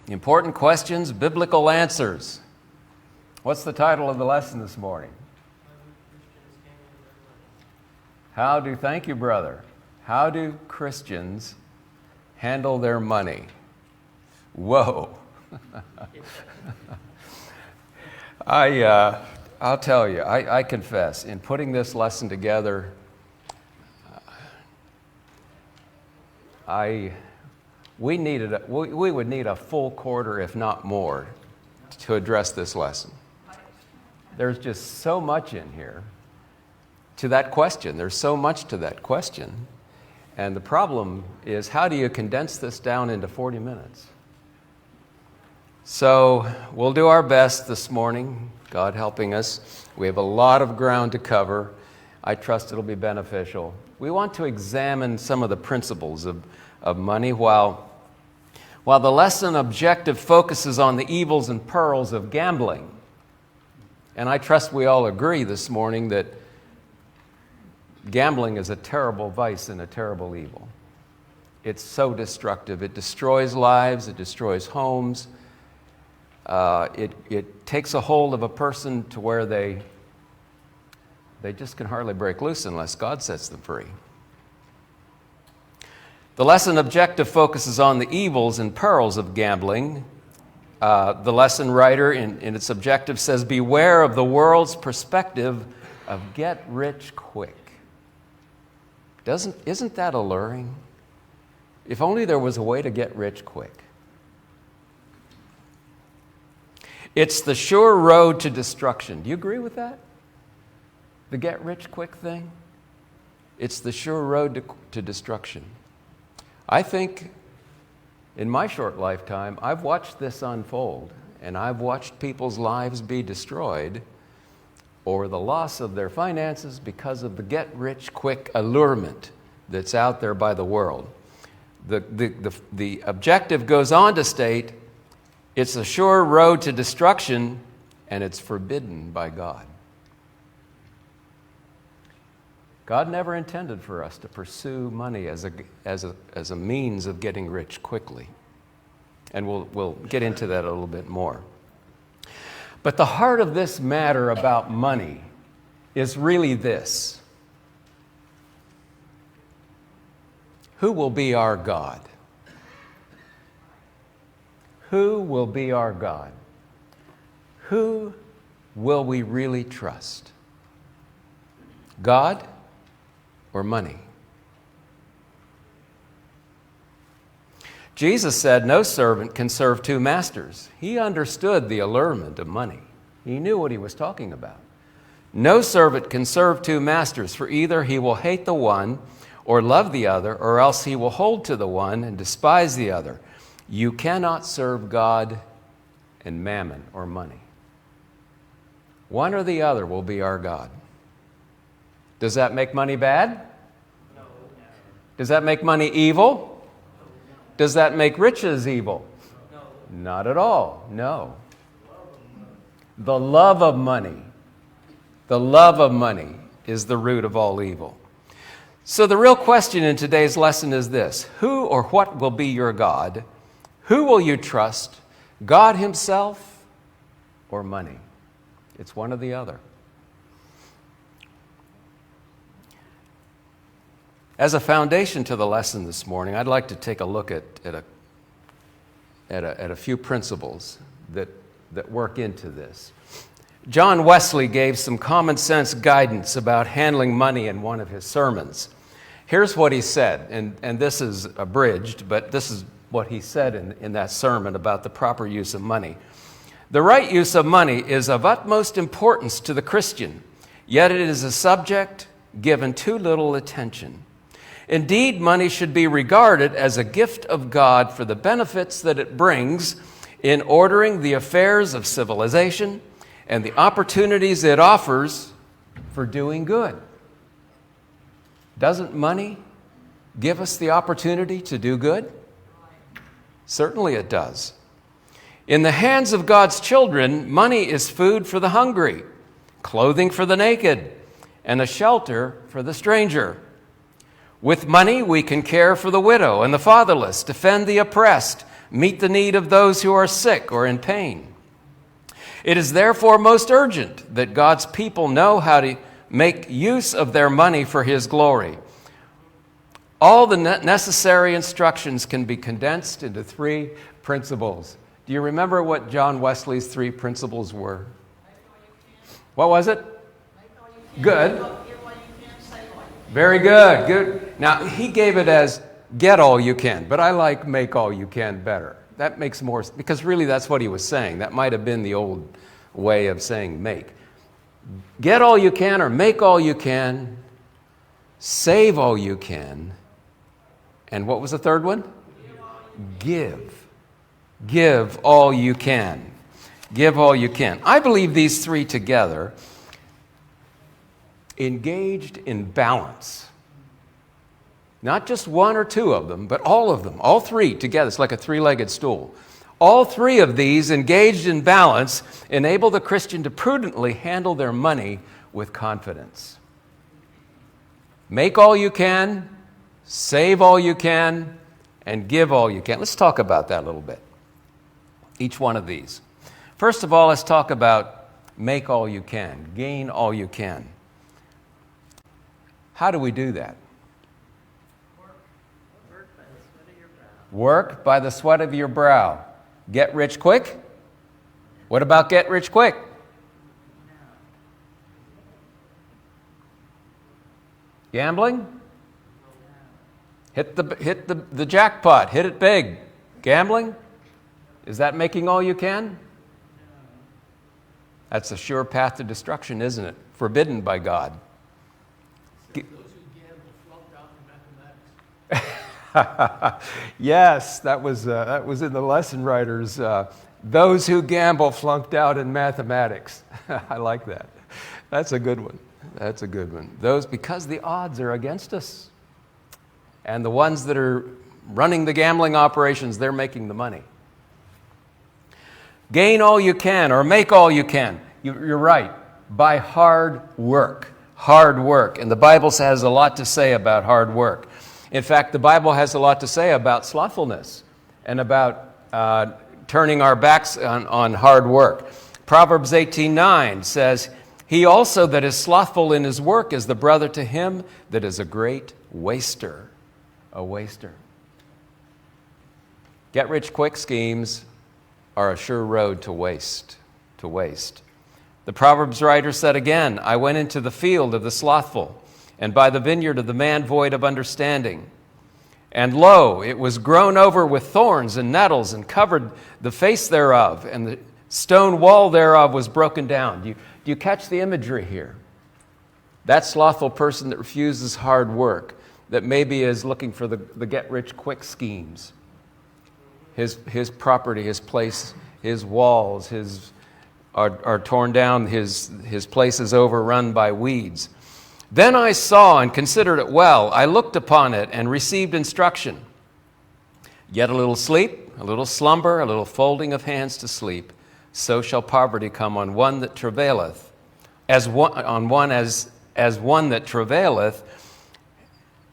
Important questions, biblical answers. What's the title of the lesson this morning? Thank you, brother. How do Christians handle their money? Whoa. I'll tell you, I confess, in putting this lesson together, we would need a full quarter, if not more, to address this lesson. There's just so much in here to that question. There's so much to that question. And the problem is, how do you condense this down into 40 minutes? So we'll do our best this morning, God helping us. We have a lot of ground to cover. I trust it'll be beneficial. We want to examine some of the principles of money while the lesson objective focuses on the evils and perils of gambling. And I trust we all agree this morning that gambling is a terrible vice and a terrible evil. It's so destructive. It destroys lives. It destroys homes. It takes a hold of a person to where they just can hardly break loose unless God sets them free. The lesson objective focuses on the evils and perils of gambling. The lesson writer in its objective says, beware of the world's perspective of get rich quick. Isn't that alluring? If only there was a way to get rich quick. It's the sure road to destruction. Do you agree with that? The get rich quick thing? It's the sure road to destruction. I think in my short lifetime, I've watched this unfold, and I've watched people's lives be destroyed or the loss of their finances because of the get-rich-quick allurement that's out there by the world. The objective goes on to state, it's a sure road to destruction, and it's forbidden by God. God never intended for us to pursue money as a means of getting rich quickly. And we'll get into that a little bit more. But the heart of this matter about money is really this. Who will be our God? Who will be our God? Who will we really trust? God or money? Jesus said no servant can serve two masters. He understood the allurement of money. He knew what he was talking about. No servant can serve two masters, for either he will hate the one or love the other, or else he will hold to the one and despise the other. You cannot serve God and mammon or money. One or the other will be our God. Does that make money bad? No. Does that make money evil? Does that make riches evil? No. Not at all, no. The love of money. The love of money is the root of all evil. So the real question in today's lesson is this. Who or what will be your God? Who will you trust? God himself or money? It's one or the other. As a foundation to the lesson this morning, I'd like to take a look at a few principles that work into this. John Wesley gave some common sense guidance about handling money in one of his sermons. Here's what he said, and this is abridged, but this is what he said in that sermon about the proper use of money. The right use of money is of utmost importance to the Christian, yet it is a subject given too little attention. Indeed, money should be regarded as a gift of God for the benefits that it brings in ordering the affairs of civilization and the opportunities it offers for doing good. Doesn't money give us the opportunity to do good? Certainly it does. In the hands of God's children, money is food for the hungry, clothing for the naked, and a shelter for the stranger. With money, we can care for the widow and the fatherless, defend the oppressed, meet the need of those who are sick or in pain. It is therefore most urgent that God's people know how to make use of their money for His glory. All the necessary instructions can be condensed into 3 principles. Do you remember what John Wesley's 3 principles were? What was it? Good. Very good. Good. Now, he gave it as get all you can, but I like make all you can better. That makes more, because really that's what he was saying. That might have been the old way of saying make. Get all you can or make all you can, save all you can, and what was the third one? Give. Give all you can. Give all you can. I believe these 3 together, engaged in balance. Not just 1 or 2 of them, but all of them, all 3 together. It's like a 3-legged stool. All 3 of these, engaged in balance, enable the Christian to prudently handle their money with confidence. Make all you can, save all you can, and give all you can. Let's talk about that a little bit. Each one of these. First of all, let's talk about make all you can, gain all you can. How do we do that? Work by the sweat of your brow. Get rich quick? What about get rich quick? Gambling? Hit the jackpot. Hit it big. Gambling? Is that making all you can? That's a sure path to destruction, isn't it? Forbidden by God. Those who gamble flunked out in mathematics. Yes, that was in the lesson writers. Those who gamble flunked out in mathematics. I like that. That's a good one. That's a good one. Those, because the odds are against us. And the ones that are running the gambling operations, they're making the money. Gain all you can or make all you can. You're right. By hard work. Hard work. And the Bible has a lot to say about hard work. In fact, the Bible has a lot to say about slothfulness and about turning our backs on hard work. Proverbs 18:9 says, "He also that is slothful in his work is the brother to him that is a great waster." A waster. Get-rich-quick schemes are a sure road to waste. The Proverbs writer said again, "I went into the field of the slothful, and by the vineyard of the man void of understanding. And lo, it was grown over with thorns and nettles, and covered the face thereof, and the stone wall thereof was broken down." Do you catch the imagery here? That slothful person that refuses hard work, that maybe is looking for the get-rich-quick schemes. His property, his place, his walls, are torn down, his place is overrun by weeds. "Then I saw and considered it well. I looked upon it and received instruction. Yet a little sleep, a little slumber, a little folding of hands to sleep, so shall poverty come on one that travaileth, as one that travaileth,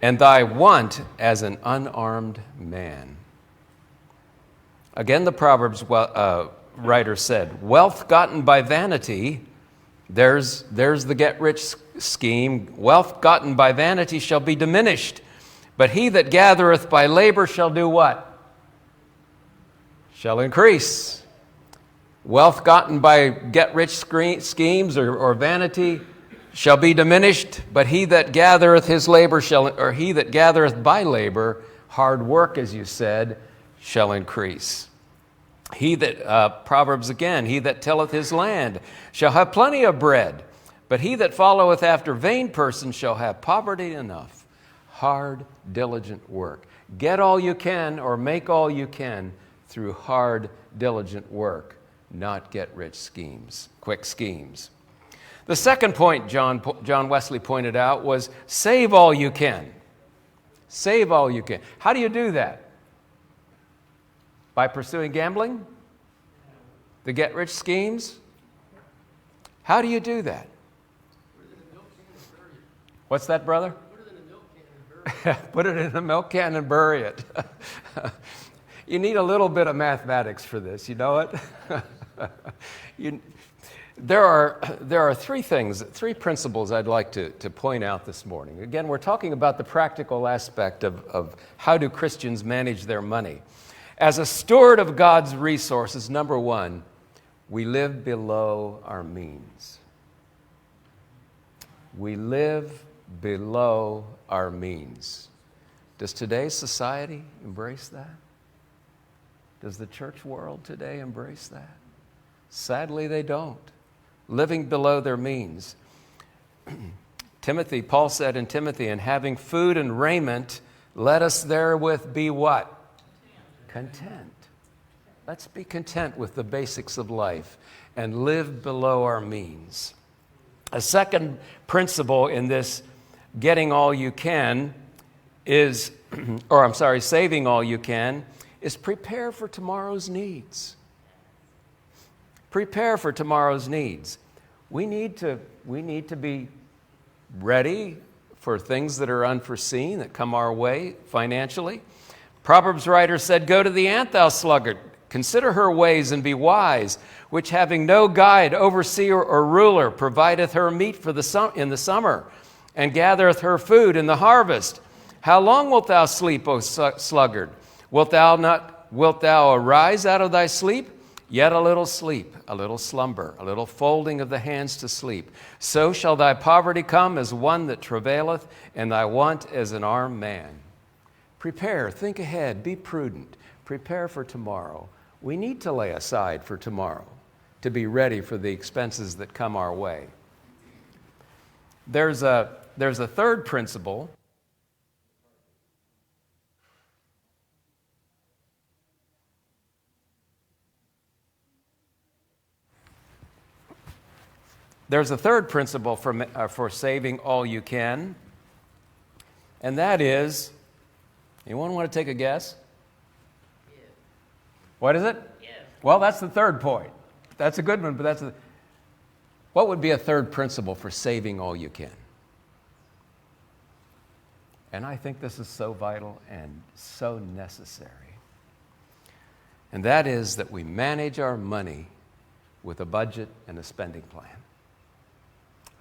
and thy want as an unarmed man." Again, the Proverbs writer said, "Wealth gotten by vanity," there's the get-rich scheme, "wealth gotten by vanity shall be diminished, but he that gathereth by labor shall do what? Shall increase." Wealth gotten by get-rich schemes or vanity shall be diminished, but he that gathereth his labor he that gathereth by labor, hard work, as you said, shall increase. Proverbs again, "He that tilleth his land shall have plenty of bread, but he that followeth after vain persons shall have poverty enough." Hard, diligent work. Get all you can or make all you can through hard, diligent work, not get-rich quick schemes. The second point John Wesley pointed out was save all you can. Save all you can. How do you do that? By pursuing gambling? The get-rich schemes? How do you do that? What's that, brother? Put it in a milk can and bury it. You need a little bit of mathematics for this, you know it? There are three principles I'd like to point out this morning. Again, we're talking about the practical aspect of how do Christians manage their money. As a steward of God's resources, number one, we live below our means. We live below our means. Does today's society embrace that? Does the church world today embrace that? Sadly, they don't. Living below their means. Paul said in Timothy, and having food and raiment, let us therewith be what? Content. Let's be content with the basics of life and live below our means. A second principle in this getting all you can is, saving all you can, is prepare for tomorrow's needs. Prepare for tomorrow's needs. We need to be ready for things that are unforeseen, that come our way financially. Proverbs writer said, go to the ant, thou sluggard. Consider her ways and be wise, which having no guide, overseer, or ruler, provideth her meat in the summer, and gathereth her food in the harvest. How long wilt thou sleep, O sluggard? Wilt thou arise out of thy sleep? Yet a little sleep, a little slumber, a little folding of the hands to sleep. So shall thy poverty come as one that travaileth, and thy want as an armed man. Prepare, think ahead, be prudent. Prepare for tomorrow. We need to lay aside for tomorrow to be ready for the expenses that come our way. There's a third principle. There's a third principle for saving all you can, and that is, anyone want to take a guess? Yeah. What is it? Yeah. Well, that's the third point. That's a good one, but what would be a third principle for saving all you can? And I think this is so vital and so necessary. And that is that we manage our money with a budget and a spending plan.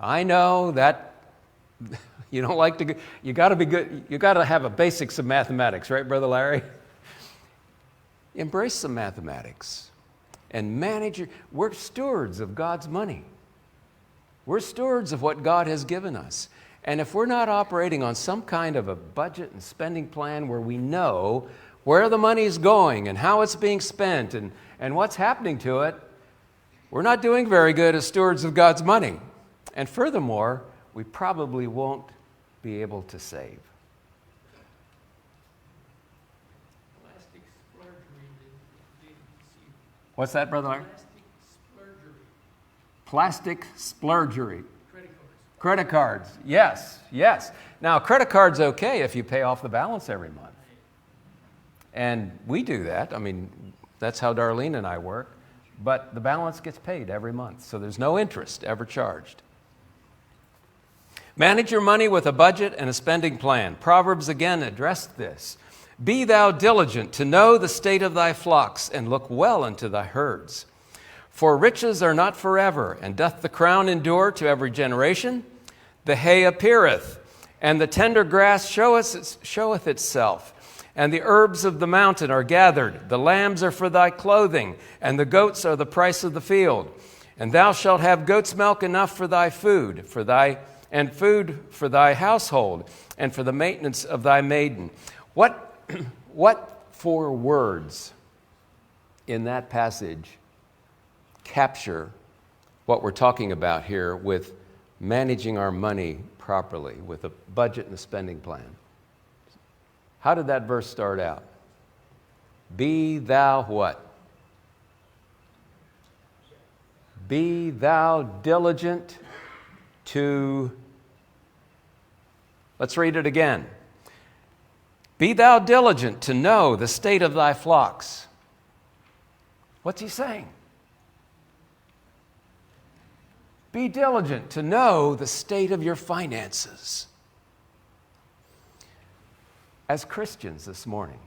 I know that you don't like to, you got to be good, you got to have a basics of mathematics, right, Brother Larry? Embrace some mathematics and we're stewards of God's money. We're stewards of what God has given us. And if we're not operating on some kind of a budget and spending plan where we know where the money is going and how it's being spent and what's happening to it, we're not doing very good as stewards of God's money. And furthermore, we probably won't be able to save. Plastic splurgery did see. What's that, Brother Larry? Plastic splurgery. Plastic splurgery. Credit cards. Credit cards, yes. Now, credit card's okay if you pay off the balance every month. And we do that. I mean, that's how Darlene and I work. But the balance gets paid every month, so there's no interest ever charged. Manage your money with a budget and a spending plan. Proverbs again addressed this. Be thou diligent to know the state of thy flocks, and look well unto thy herds. For riches are not forever, and doth the crown endure to every generation? The hay appeareth, and the tender grass showeth itself, and the herbs of the mountain are gathered. The lambs are for thy clothing, and the goats are the price of the field. And thou shalt have goat's milk enough for thy food, and food for thy household, and for the maintenance of thy maiden. What four words in that passage capture what we're talking about here with managing our money properly, with a budget and a spending plan? How did that verse start out? Be thou what? Be thou diligent to... Let's read it again. Be thou diligent to know the state of thy flocks. What's he saying? Be diligent to know the state of your finances. As Christians this morning,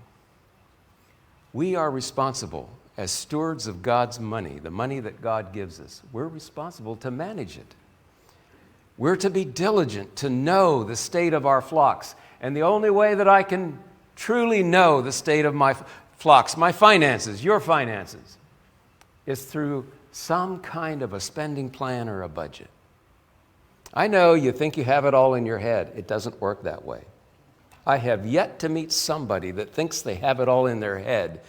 We are responsible as stewards of God's money, the money that God gives us. We're responsible to manage it. We're to be diligent to know the state of our flocks. And the only way that I can truly know the state of my flocks, my finances, your finances, is through some kind of a spending plan or a budget. I know you think you have it all in your head. It doesn't work that way. I have yet to meet somebody that thinks they have it all in their head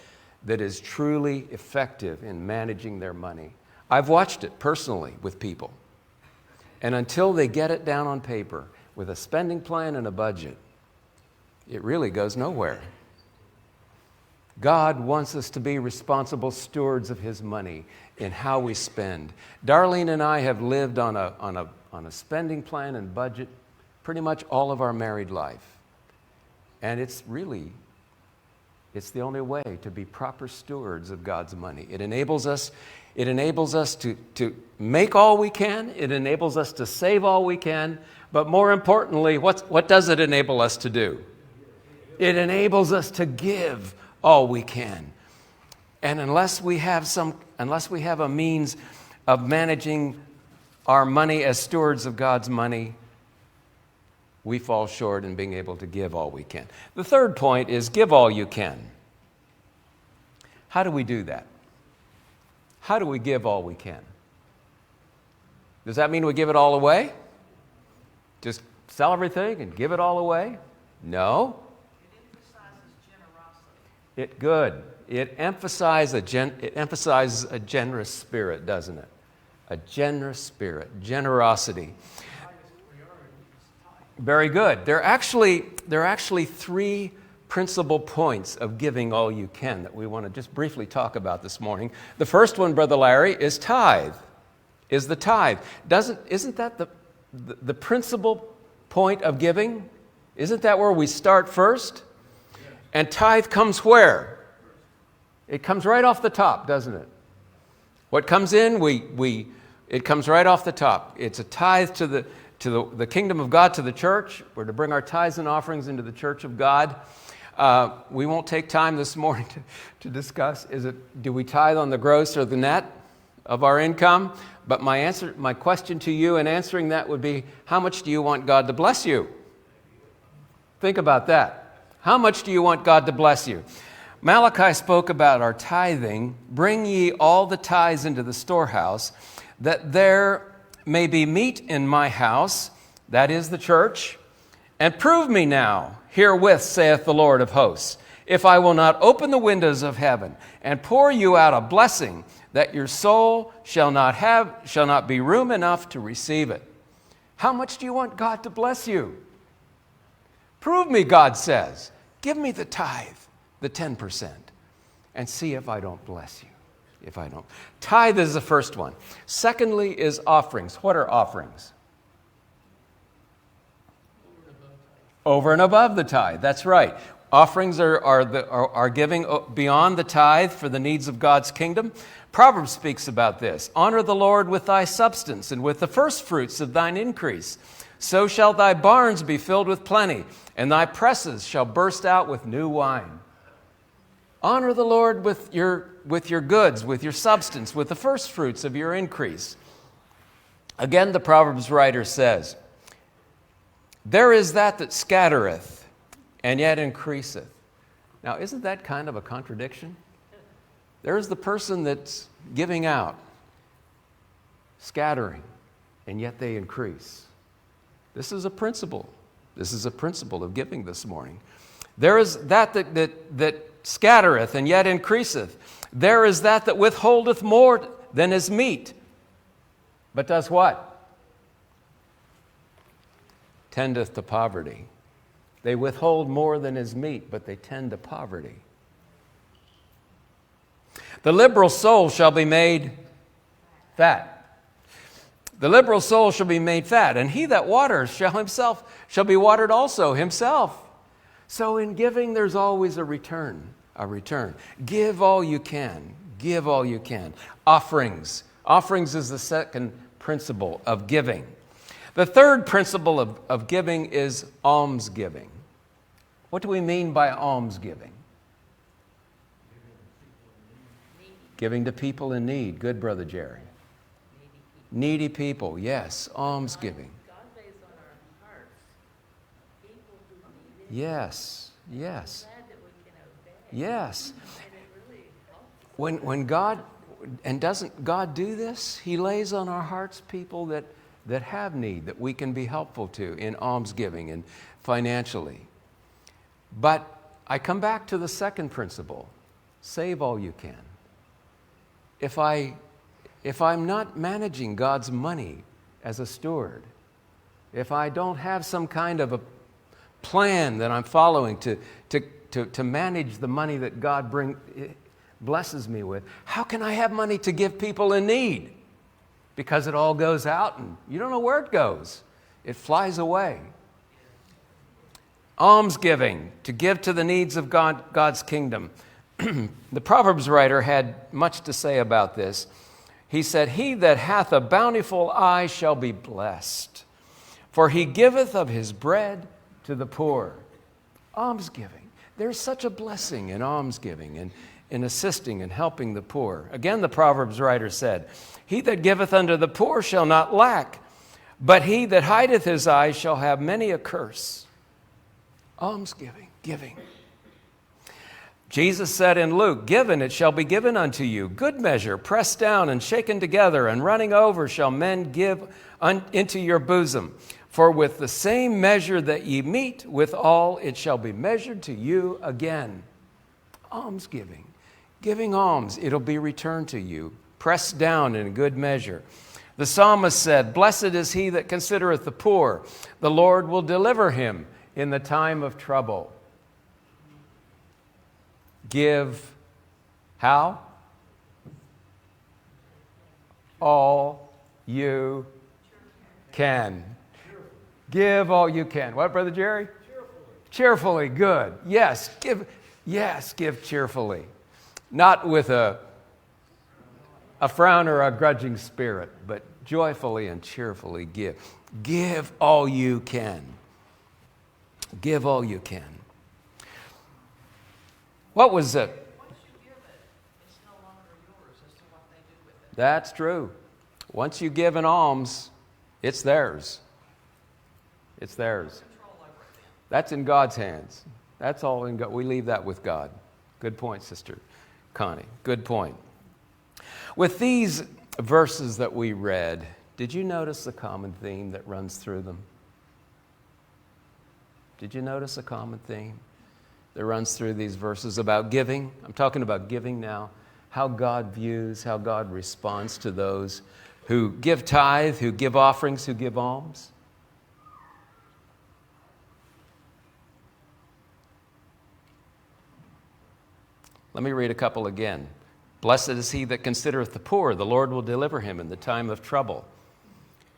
that is truly effective in managing their money. I've watched it personally with people. And until they get it down on paper with a spending plan and a budget, it really goes nowhere. God wants us to be responsible stewards of His money in how we spend. Darlene and I have lived on a spending plan and budget pretty much all of our married life. And it's the only way to be proper stewards of God's money. It enables us to make all we can. It enables us to save all we can. But more importantly, what does it enable us to do? It enables us to give all we can. And unless we have a means of managing our money as stewards of God's money, we fall short in being able to give all we can. The third point is give all you can. How do we do that? How do we give all we can? Does that mean we give it all away? Just sell everything and give it all away? No. It emphasizes a generous spirit, doesn't it? A generous spirit, generosity. Very good. There are actually three principal points of giving all you can that we want to just briefly talk about this morning. The first one, Brother Larry, is tithe. Is the tithe. Isn't that the principal point of giving? Isn't that where we start first? And tithe comes where? It comes right off the top, doesn't it? What comes in, it comes right off the top. It's a tithe to the kingdom of God, to the church. We're to bring our tithes and offerings into the church of God. We won't take time this morning to discuss, do we tithe on the gross or the net of our income? But my question to you in answering that would be, how much do you want God to bless you? Think about that. How much do you want God to bless you? Malachi spoke about our tithing. Bring ye all the tithes into the storehouse, that there may be meat in my house, that is the church, and prove me now herewith, saith the Lord of hosts, if I will not open the windows of heaven and pour you out a blessing, that your soul shall not be room enough to receive it. How much do you want God to bless you? Prove me, God says. Give me the tithe, the 10%, and see if I don't bless you. If I don't. Tithe is the first one. Secondly is offerings. What are offerings? Over and above the tithe. That's right. Offerings are giving beyond the tithe for the needs of God's kingdom. Proverbs speaks about this. Honor the Lord with thy substance and with the first fruits of thine increase. So shall thy barns be filled with plenty, and thy presses shall burst out with new wine. Honor the Lord with your goods, with your substance, with the first fruits of your increase. Again, the Proverbs writer says, there is that scattereth, and yet increaseth. Now, isn't that kind of a contradiction? There's the person that's giving out, scattering, and yet they increase. This is a principle. This is a principle of giving this morning. There is that scattereth and yet increaseth. There is that withholdeth more than is meet, but does what? Tendeth to poverty. They withhold more than is meet, but they tend to poverty. The liberal soul shall be made fat. The liberal soul shall be made fat, and he that waters shall be watered also himself. So in giving, there's always a return. Give all you can. Give all you can. Offerings. Offerings is the second principle of giving. The third principle of giving is almsgiving. What do we mean by almsgiving? Giving to people in need. Good, Brother Jerry. Needy people, yes. Almsgiving. God lays on our hearts people who need it. Yes, yes, I'm glad that we can obey. yes. And it really helps. When God, and doesn't God do this? He lays on our hearts people that have need, that we can be helpful to in almsgiving and financially. But I come back to the second principle. Save all you can. If I'm not managing God's money as a steward, if I don't have some kind of a plan that I'm following to manage the money that God blesses me with, how can I have money to give people in need? Because it all goes out and you don't know where it goes. It flies away. Almsgiving, to give to the needs of God's kingdom. The Proverbs writer had much to say about this. He said, "He that hath a bountiful eye shall be blessed, for he giveth of his bread to the poor." Almsgiving. There's such a blessing in almsgiving and in assisting and helping the poor. Again, the Proverbs writer said, "He that giveth unto the poor shall not lack, but he that hideth his eyes shall have many a curse." Almsgiving, giving. Jesus said in Luke, "Give, and it shall be given unto you. Good measure, pressed down and shaken together, and running over shall men give into your bosom. For with the same measure that ye meet withal, it shall be measured to you again." Almsgiving, giving alms, it'll be returned to you, pressed down in good measure. The psalmist said, "Blessed is he that considereth the poor. The Lord will deliver him in the time of trouble." Give how? All you can. Give all you can. What, Brother Jerry? Cheerfully. Good. Yes, give cheerfully. Not with a frown or a grudging spirit, but joyfully and cheerfully give. Give all you can. Give all you can. What was it? Once you give it, it's no longer yours as to what they do with it. That's true. Once you give an alms, it's theirs. It's theirs. Control over it. That's in God's hands. That's all in God. We leave that with God. Good point, Sister Connie. Good point. With these verses that we read, did you notice the common theme that runs through them? Did you notice a common theme that runs through these verses about giving? I'm talking about giving now. How God views, how God responds to those who give tithe, who give offerings, who give alms. Let me read a couple again. "Blessed is he that considereth the poor. The Lord will deliver him in the time of trouble.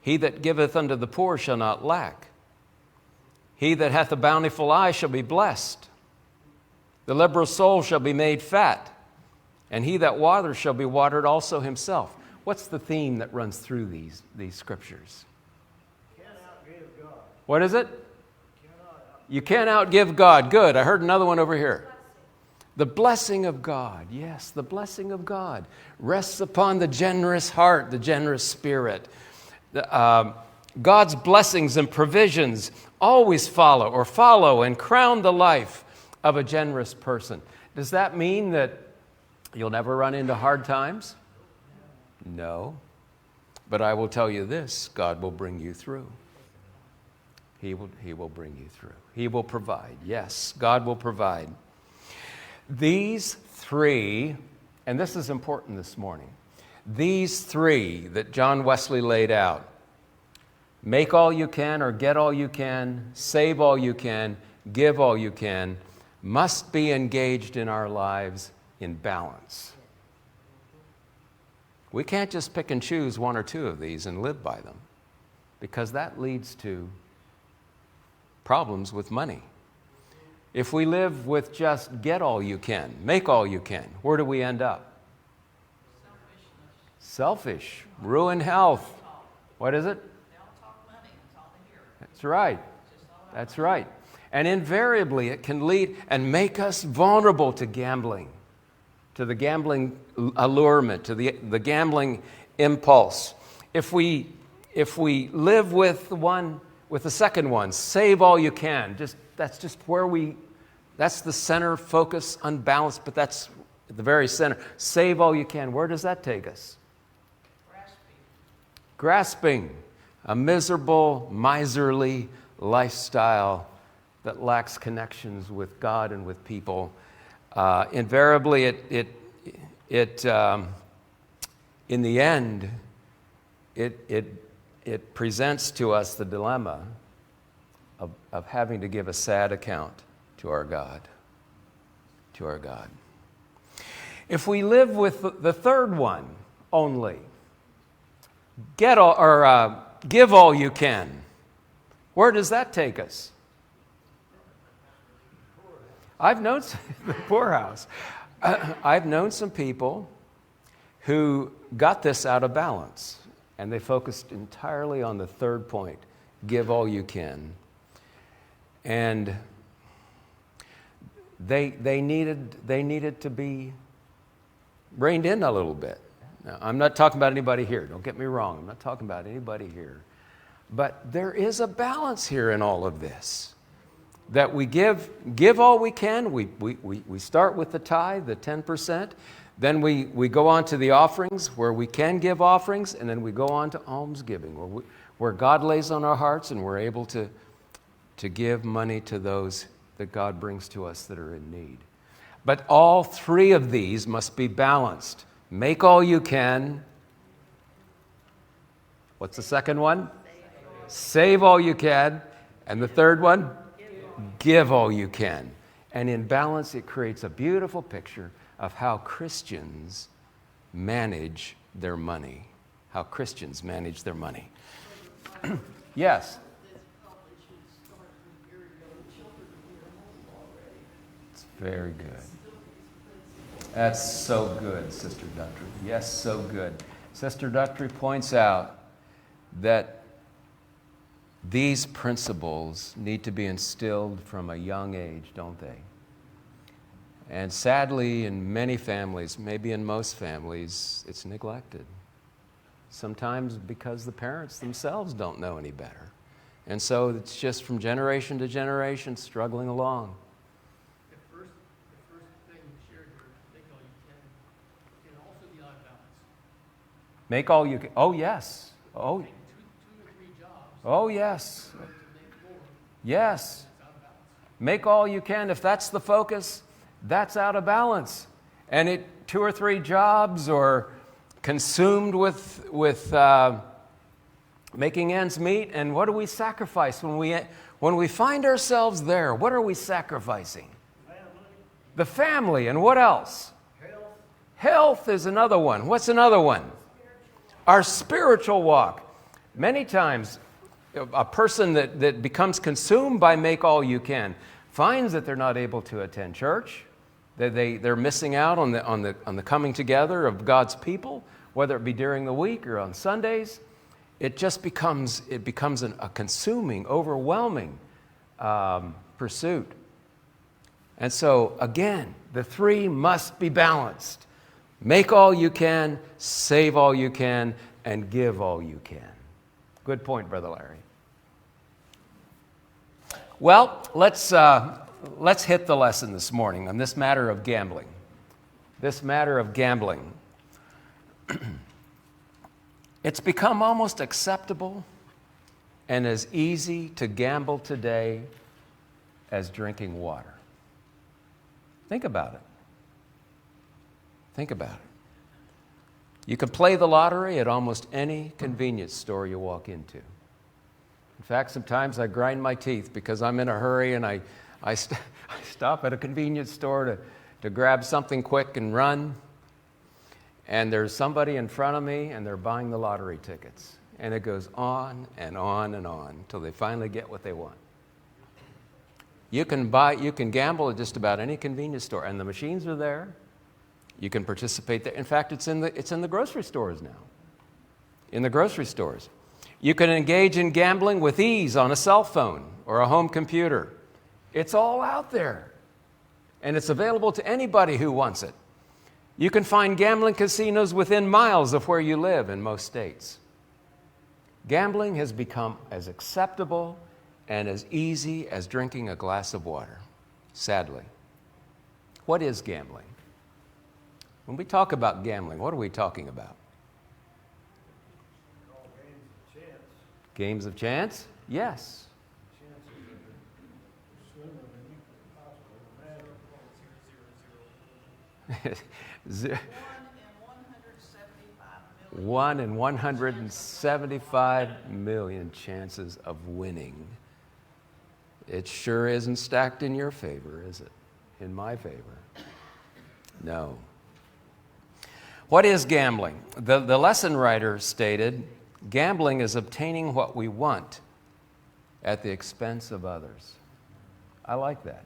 He that giveth unto the poor shall not lack. He that hath a bountiful eye shall be blessed. The liberal soul shall be made fat, and he that waters shall be watered also himself." What's the theme that runs through these scriptures? Can't outgive God. What is it? You can't outgive God. Good. I heard another one over here. The blessing of God. Yes, the blessing of God rests upon the generous heart, the generous spirit. God's blessings and provisions always follow and crown the life of a generous person. Does that mean that you'll never run into hard times? No. But I will tell you this, God will bring you through. He will bring you through. He will provide. Yes, God will provide. These three, and this is important this morning, these three that John Wesley laid out, make all you can or get all you can, save all you can, give all you can, must be engaged in our lives in balance. We can't just pick and choose one or two of these and live by them, because that leads to problems with money. If we live with just get all you can, make all you can, where do we end up? Selfish, ruin health. What is it? They all talk money, that's all they hear. That's right. That's right. And invariably it can lead and make us vulnerable to gambling, to the gambling allurement, to the gambling impulse. If we live with the second one, save all you can, that's the center focus, unbalanced, but that's at the very center. Save all you can. Where does that take us? Grasping. A miserable, miserly lifestyle that lacks connections with God and with people. Invariably, it in the end, it presents to us the dilemma of having to give a sad account to our God. To our God. If we live with the third one only, give all you can, where does that take us? I've known the poorhouse. I've known some people who got this out of balance, and they focused entirely on the third point, give all you can. And they needed to be reined in a little bit. Now, I'm not talking about anybody here. Don't get me wrong. I'm not talking about anybody here. But there is a balance here in all of this. That we give all we can. We start with the tithe, the 10%. Then we go on to the offerings where we can give offerings. And then we go on to almsgiving where God lays on our hearts and we're able to give money to those that God brings to us that are in need. But all three of these must be balanced. Make all you can. What's the second one? Save all you can. And the third one? Give all you can. And in balance, it creates a beautiful picture of how Christians manage their money. How Christians manage their money. Yes? It's very good. That's so good, Sister Duttry. Yes, so good. Sister Duttry points out that these principles need to be instilled from a young age, don't they? And sadly, in many families, maybe in most families, it's neglected. Sometimes because the parents themselves don't know any better. And so it's just from generation to generation struggling along. The first thing you shared here, make all you can also be out of balance. Make all you can. Oh, yes. Oh, Two or three jobs. oh yes. To make more, Yes. it's out of balance. Make all you can. If that's the focus, that's out of balance. And 2 or 3 jobs or consumed with making ends meet. And what do we sacrifice when we find ourselves there? What are we sacrificing? The family. And what else? Health is another one. What's another one? Our spiritual walk. Many times, a person that becomes consumed by make all you can finds that they're not able to attend church. They're missing out on the coming together of God's people, whether it be during the week or on Sundays. It just becomes a consuming, overwhelming pursuit. And so, again, the three must be balanced. Make all you can, save all you can, and give all you can. Good point, Brother Larry. Well, let's hit the lesson this morning on this matter of gambling. This matter of gambling. It's become almost acceptable and as easy to gamble today as drinking water. Think about it. Think about it. You can play the lottery at almost any convenience store you walk into. In fact, sometimes I grind my teeth because I'm in a hurry and I stop at a convenience store to grab something quick and run. And there's somebody in front of me and they're buying the lottery tickets. And it goes on and on and on until they finally get what they want. You can gamble at just about any convenience store, and the machines are there. You can participate there. In fact, it's in the grocery stores now. In the grocery stores. You can engage in gambling with ease on a cell phone or a home computer. It's all out there. And it's available to anybody who wants it. You can find gambling casinos within miles of where you live in most states. Gambling has become as acceptable and as easy as drinking a glass of water, sadly. What is gambling? When we talk about gambling, what are we talking about? All games of chance. Games of chance? Yes. Chances are slimmer than you could possibly imagine. Ze- 1 in 175 million. 1 in 175 million chances of winning. It sure isn't stacked in your favor, is it? In my favor? No. What is gambling? The lesson writer stated, gambling is obtaining what we want at the expense of others. I like that.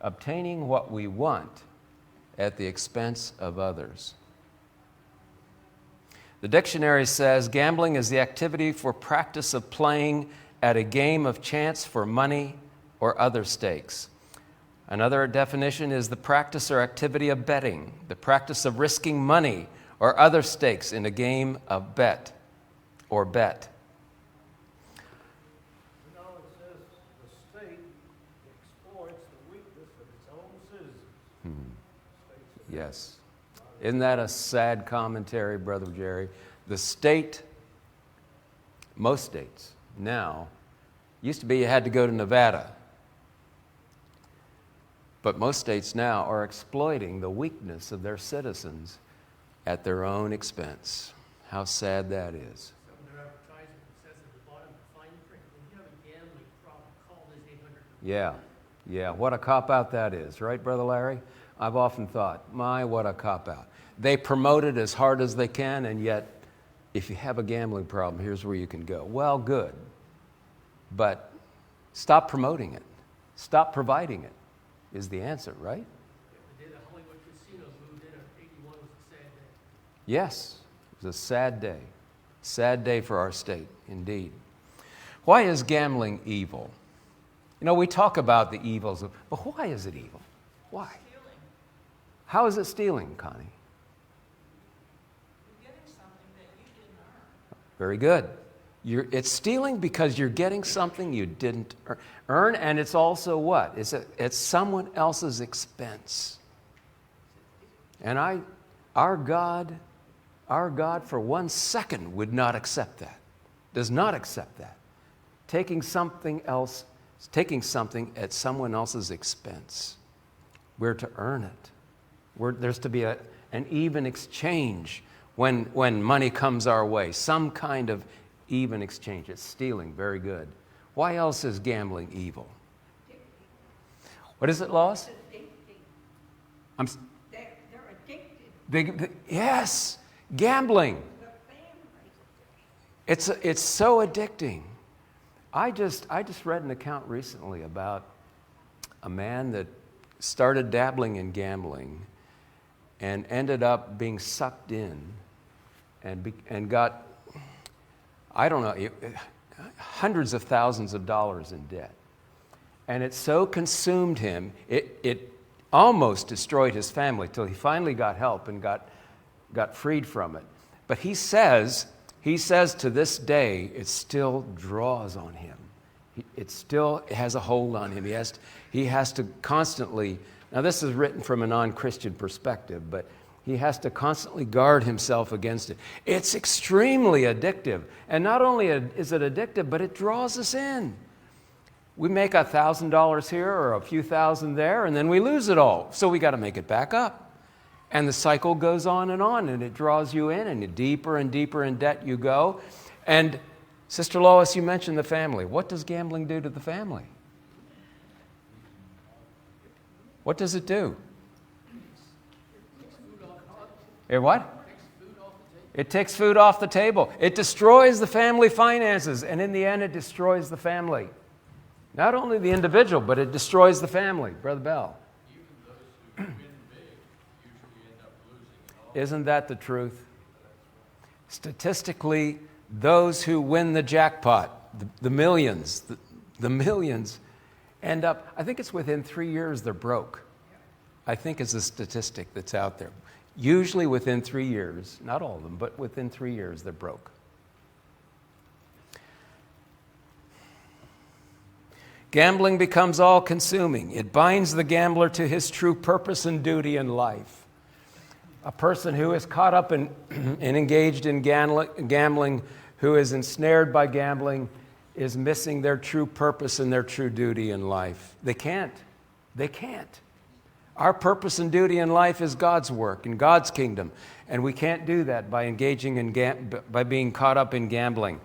Obtaining what we want at the expense of others. The dictionary says gambling is the activity for practice of playing at a game of chance for money or other stakes. Another definition is the practice or activity of betting, the practice of risking money or other stakes in a game of bet or bet. You know, it says the state exploits the weakness of its own citizens. States Yes. Isn't that a sad commentary, Brother Jerry? The state, most states now, used to be you had to go to Nevada. But most states now are exploiting the weakness of their citizens at their own expense. How sad that is. Some of their advertisement says at the bottom, fine print, when you have a gambling problem, call this 800. Yeah, what a cop-out that is, right, Brother Larry? I've often thought, what a cop-out. They promote it as hard as they can, and yet, if you have a gambling problem, here's where you can go. Well, good, but stop promoting it. Stop providing it is the answer, right? The day the Hollywood casinos moved in 81 was a sad day. Yes, it was a sad day. Sad day for our state, indeed. Why is gambling evil? You know, we talk about the evils, but why is it evil? Why? Stealing. How is it stealing, Connie? You're getting something that you didn't earn. Very good. It's stealing because you're getting something you didn't earn, and it's also what? It's at someone else's expense. And our God for 1 second would not accept that. Does not accept that. Taking something at someone else's expense. We're to earn it. There's to be an even exchange when money comes our way. Some kind of even exchange. It's stealing. Very good. Why else is gambling evil? What is it, Lois? They're addicted. Yes, gambling. The families. It's so addicting. I just read an account recently about a man that started dabbling in gambling and ended up being sucked in and got, I don't know, hundreds of thousands of dollars in debt. And it so consumed him, it almost destroyed his family till he finally got help and got freed from it. But he says to this day, it still draws on him. It still has a hold on him. He has to constantly, now this is written from a non-Christian perspective, but he has to constantly guard himself against it. It's extremely addictive. And not only is it addictive, but it draws us in. We make $1,000 here or a few thousand there, and then we lose it all. So we got to make it back up. And the cycle goes on, and it draws you in, and deeper and deeper in debt you go. And Sister Lois, you mentioned the family. What does gambling do to the family? What does it do? It what? It takes food off the table. It destroys the family finances, and in the end, it destroys the family. Not only the individual, but it destroys the family. Brother Bell. Even those who win big usually end up losing it all. Isn't that the truth? Statistically, those who win the jackpot, the millions, the millions, end up, I think it's within 3 years they're broke. I think is a statistic that's out there. Usually within 3 years, not all of them, but within 3 years, they're broke. Gambling becomes all-consuming. It binds the gambler to his true purpose and duty in life. A person who is caught up in and engaged in gambling, who is ensnared by gambling, is missing their true purpose and their true duty in life. They can't. They can't. Our purpose and duty in life is God's work and God's kingdom, and we can't do that by engaging in by being caught up in gambling.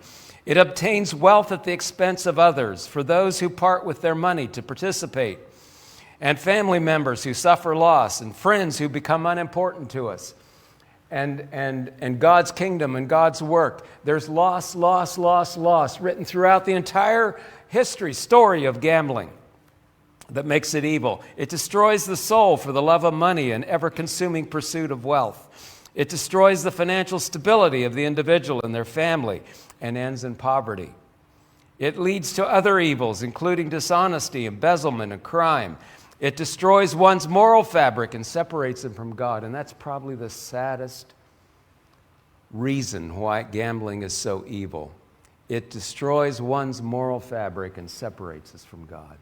It obtains wealth at the expense of others for those who part with their money to participate, and family members who suffer loss, and friends who become unimportant to us, and God's kingdom and God's work. There's loss written throughout the entire story of gambling that makes it evil. It destroys the soul for the love of money and ever-consuming pursuit of wealth. It destroys the financial stability of the individual and their family and ends in poverty. It leads to other evils, including dishonesty, embezzlement, and crime. It destroys one's moral fabric and separates them from God. And that's probably the saddest reason why gambling is so evil. It destroys one's moral fabric and separates us from God.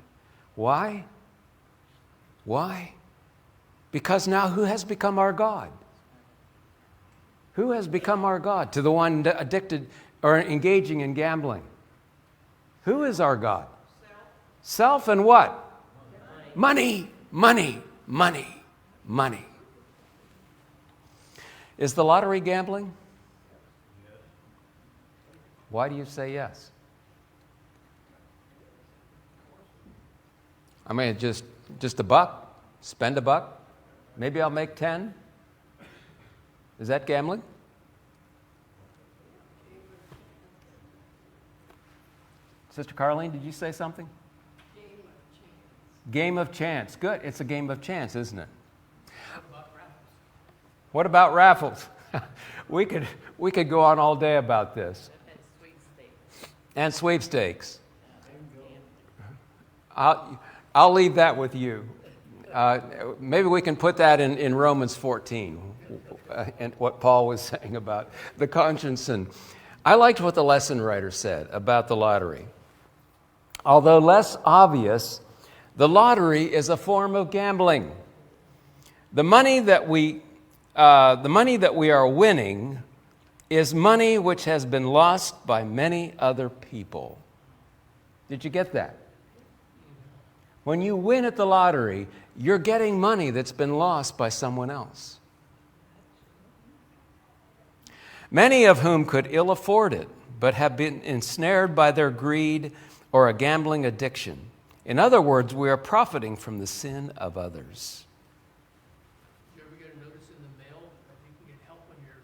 Why? Why? Because now who has become our God? Who has become our God to the one addicted or engaging in gambling? Who is our God? Self and what? Money, money, money, money. Is the lottery gambling? Why do you say yes? I mean, just $1, spend $1, maybe I'll make 10. Is that gambling? Sister Carlene, did you say something? Game of chance. Good. It's a game of chance, isn't it? What about raffles? We could go on all day about this. And sweepstakes. I'll leave that with you. Maybe we can put that in Romans 14, and what Paul was saying about the conscience. And I liked what the lesson writer said about the lottery. Although less obvious, the lottery is a form of gambling. The money that we are winning is money which has been lost by many other people. Did you get that? When you win at the lottery, you're getting money that's been lost by someone else. Many of whom could ill afford it, but have been ensnared by their greed or a gambling addiction. In other words, we are profiting from the sin of others. Did you ever get a notice in the mail that you can get help on your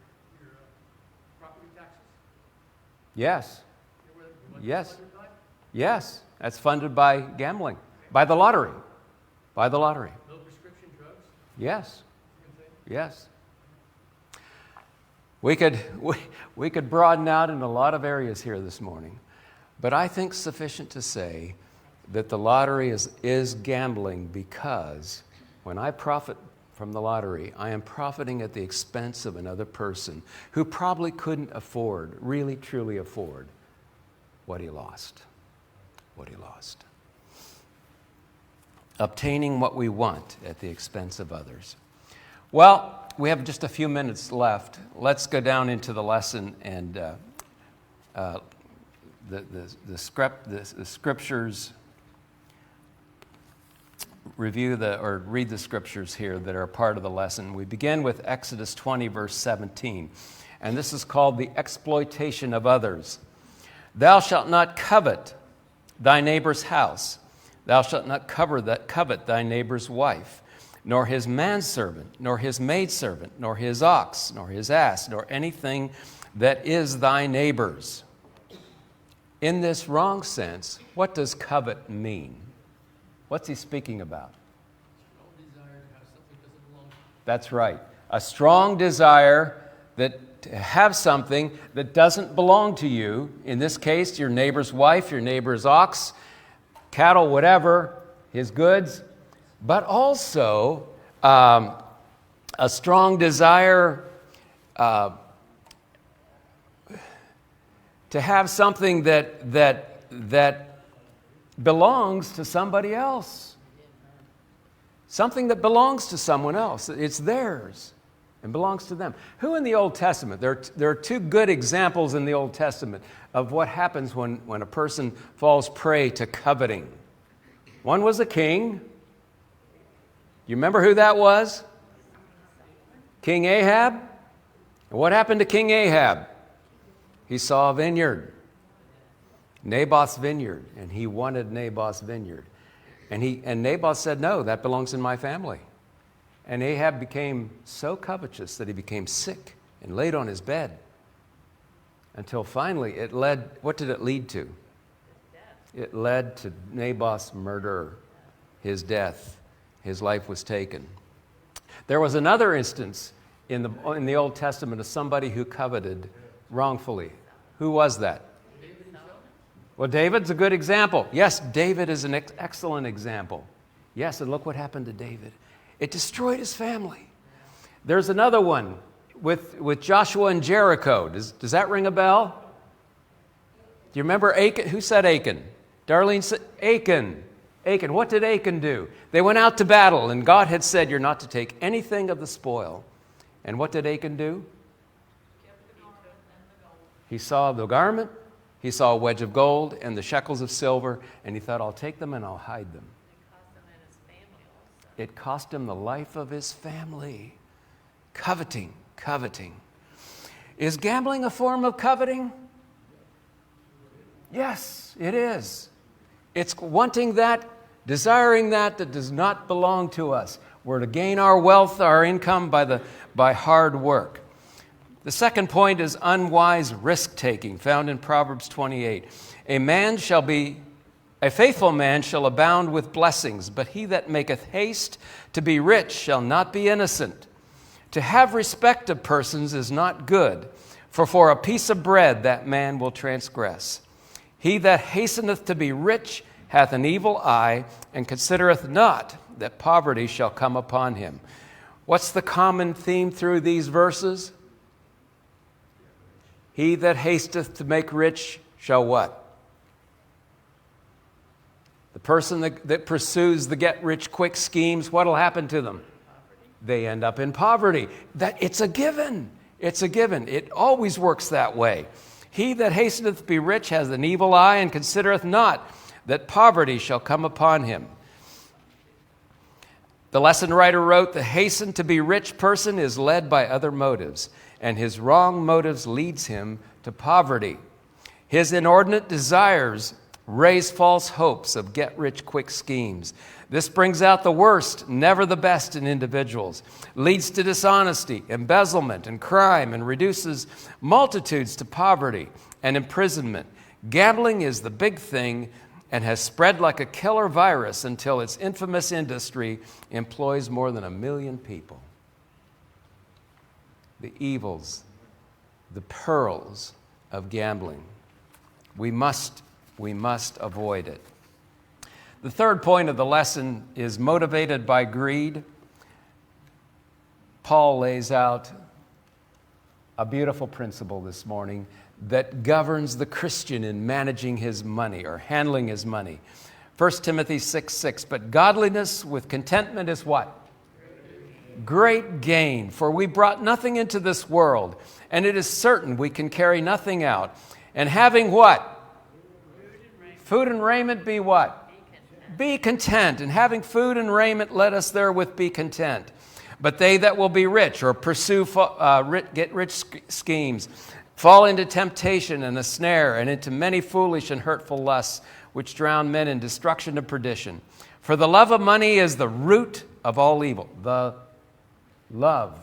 property taxes? Yes. You know where the Yes. funded by? Yes. That's funded by gambling, by the lottery. By the lottery. No prescription drugs? Yes. Good thing. Yes. We could broaden out in a lot of areas here this morning, but I think sufficient to say that the lottery is gambling, because when I profit from the lottery, I am profiting at the expense of another person who probably couldn't afford, really truly afford, what he lost. What he lost. Obtaining what we want at the expense of others. Well, we have just a few minutes left. Let's go down into the lesson and the scriptures. Read the scriptures here that are part of the lesson. We begin with Exodus 20, verse 17, and this is called the exploitation of others. Thou shalt not covet thy neighbor's house. Thou shalt not covet thy neighbor's wife, nor his manservant, nor his maidservant, nor his ox, nor his ass, nor anything that is thy neighbor's. In this wrong sense, what does covet mean? What's he speaking about? Strong desire to have something that doesn't belong to you. That's right. A strong desire to have something that doesn't belong to you. In this case, your neighbor's wife, your neighbor's ox, cattle, whatever, his goods. But also a strong desire to have something that belongs to somebody else. Something that belongs to someone else. It's theirs and belongs to them. Who in the Old Testament? There are two good examples in the Old Testament of what happens when a person falls prey to coveting. One was a king. You remember who that was? King Ahab. And what happened to King Ahab? He saw a vineyard, Naboth's vineyard, and he wanted Naboth's vineyard. And Naboth said, no, that belongs in my family. And Ahab became so covetous that he became sick and laid on his bed. Until finally what did it lead to? It led to Naboth's murder, his death. His life was taken. There was another instance in the Old Testament of somebody who coveted wrongfully. Who was that? Well, David's a good example. Yes, David is an excellent example. Yes, and look what happened to David. It destroyed his family. There's another one with Joshua and Jericho. Does that ring a bell? Do you remember Achan? Who said Achan? Darlene said Achan. Achan. What did Achan do? They went out to battle, and God had said, you're not to take anything of the spoil. And what did Achan do? He saw the garment, he saw a wedge of gold and the shekels of silver, and he thought, I'll take them and I'll hide them. It cost him the life of his family. Coveting. Is gambling a form of coveting? Yes, it is. It's wanting that, desiring that does not belong to us. We're to gain our wealth, our income by hard work. The second point is unwise risk-taking, found in Proverbs 28. A faithful man shall abound with blessings, but he that maketh haste to be rich shall not be innocent. To have respect of persons is not good, for a piece of bread that man will transgress. He that hasteneth to be rich hath an evil eye, and considereth not that poverty shall come upon him. What's the common theme through these verses? He that hasteth to make rich shall what? The person that pursues the get-rich-quick schemes, what will happen to them? They end up in poverty. It's a given. It's a given. It always works that way. He that hasteneth to be rich has an evil eye, and considereth not that poverty shall come upon him. The lesson writer wrote, the hasten to be rich person is led by other motives, and his wrong motives leads him to poverty. His inordinate desires raise false hopes of get-rich-quick schemes. This brings out the worst, never the best in individuals, leads to dishonesty, embezzlement, and crime, and reduces multitudes to poverty and imprisonment. Gambling is the big thing and has spread like a killer virus until its infamous industry employs more than 1 million people. The evils, the perils of gambling. We must avoid it. The third point of the lesson is motivated by greed. Paul lays out a beautiful principle this morning that governs the Christian in managing his money or handling his money. 1 Timothy 6:6, but godliness with contentment is what? Great gain, for we brought nothing into this world, and it is certain we can carry nothing out. And having what? Food and raiment be what? Be content. And having food and raiment, let us therewith be content. But they that will be rich or pursue get-rich schemes fall into temptation and a snare, and into many foolish and hurtful lusts, which drown men in destruction and perdition. For the love of money is the root of all evil. The love,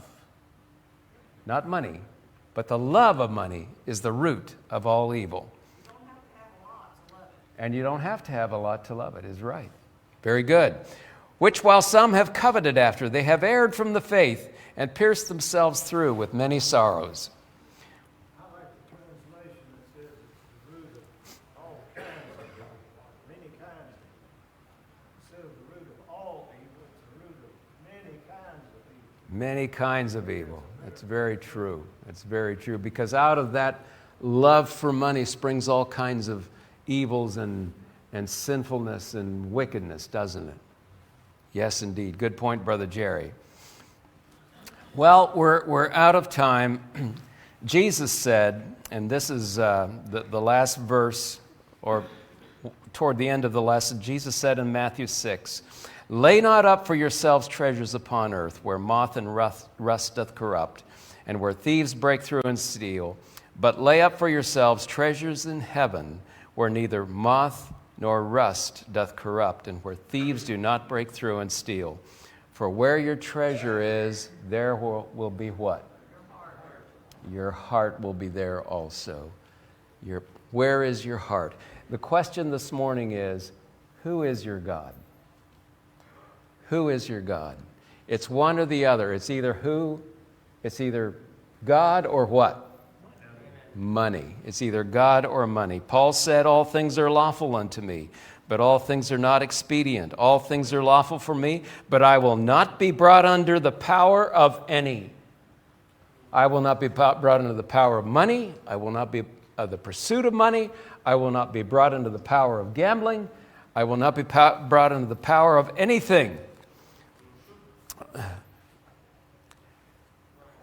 not money, but the love of money is the root of all evil. And you don't have to have a lot to love it, is right. Very good. Which while some have coveted after, they have erred from the faith and pierced themselves through with many sorrows. I like the translation that says it's the root of all kinds of evil, many kinds of evil. Instead of the root of all evil, it's the root of many kinds Many kinds of evil. That's very true. That's very true. Because out of that love for money springs all kinds of evils and sinfulness and wickedness, doesn't it? Yes, indeed. Good point, Brother Jerry. Well, we're out of time. Jesus said, and this is the last verse, or toward the end of the lesson, Jesus said in Matthew 6, "Lay not up for yourselves treasures upon earth, where moth and rust doth corrupt, and where thieves break through and steal. But lay up for yourselves treasures in heaven, where neither moth nor rust doth corrupt, and where thieves do not break through and steal. For where your treasure is, there will be what? Your heart will be there also." Where is your heart? The question this morning is, who is your God? Who is your God? It's one or the other. It's either God or what? Money. It's either God or money. Paul said, "All things are lawful unto me, but all things are not expedient. All things are lawful for me, but I will not be brought under the power of any." I will not be brought under the power of money. I will not be the pursuit of money. I will not be brought into the power of gambling. I will not be brought into the power of anything.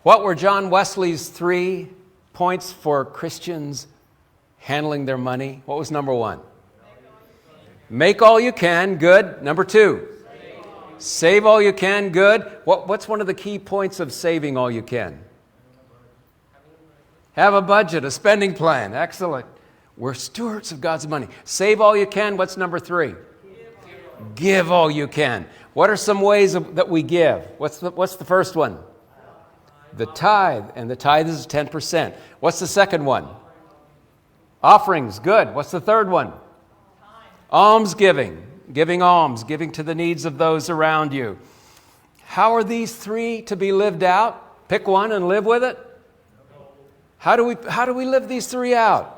What were John Wesley's 3 points for Christians handling their money? What was number 1? Make all you can. Good. Number 2? Save all you can. Good. What's one of the key points of saving all you can? Have a budget, a spending plan. Excellent. We're stewards of God's money. Save all you can. What's number 3? Give all you can. What are some ways that we give? What's the first one? The tithe. And the tithe is 10%. What's the second one? Offerings. Good. What's the third one? Almsgiving. Giving alms. Giving to the needs of those around you. How are these 3 to be lived out? Pick one and live with it. How do we live these 3 out?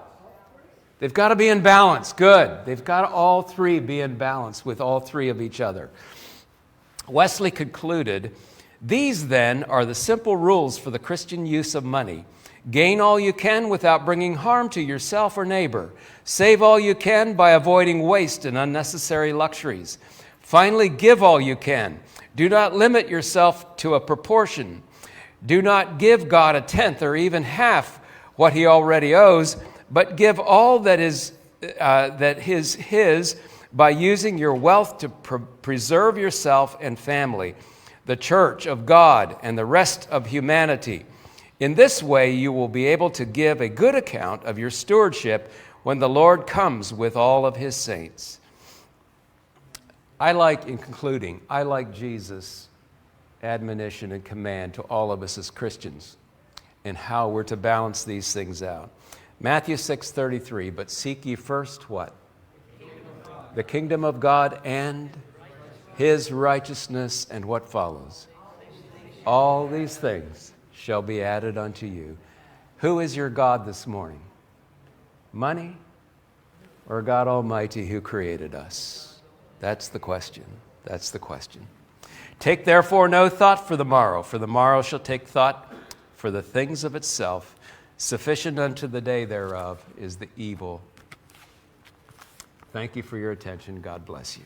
They've got to be in balance. Good. They've got to all 3 be in balance with all 3 of each other. Wesley concluded, "These then are the simple rules for the Christian use of money. Gain all you can without bringing harm to yourself or neighbor. Save all you can by avoiding waste and unnecessary luxuries. Finally, give all you can. Do not limit yourself to a proportion. Do not give God a tenth or even half what he already owes, but give all that is his by using your wealth to preserve yourself and family, the church of God, and the rest of humanity. In this way, you will be able to give a good account of your stewardship when the Lord comes with all of his saints." In concluding, I like Jesus' admonition and command to all of us as Christians and how we're to balance these things out. Matthew 6:33, "But seek ye first" what? The kingdom of God and his righteousness, and what follows? All these things shall be added unto you. Who is your God this morning? Money or God Almighty who created us? That's the question. That's the question. "Take therefore no thought for the morrow shall take thought for the things of itself. Sufficient unto the day thereof is the evil." Thank you for your attention. God bless you.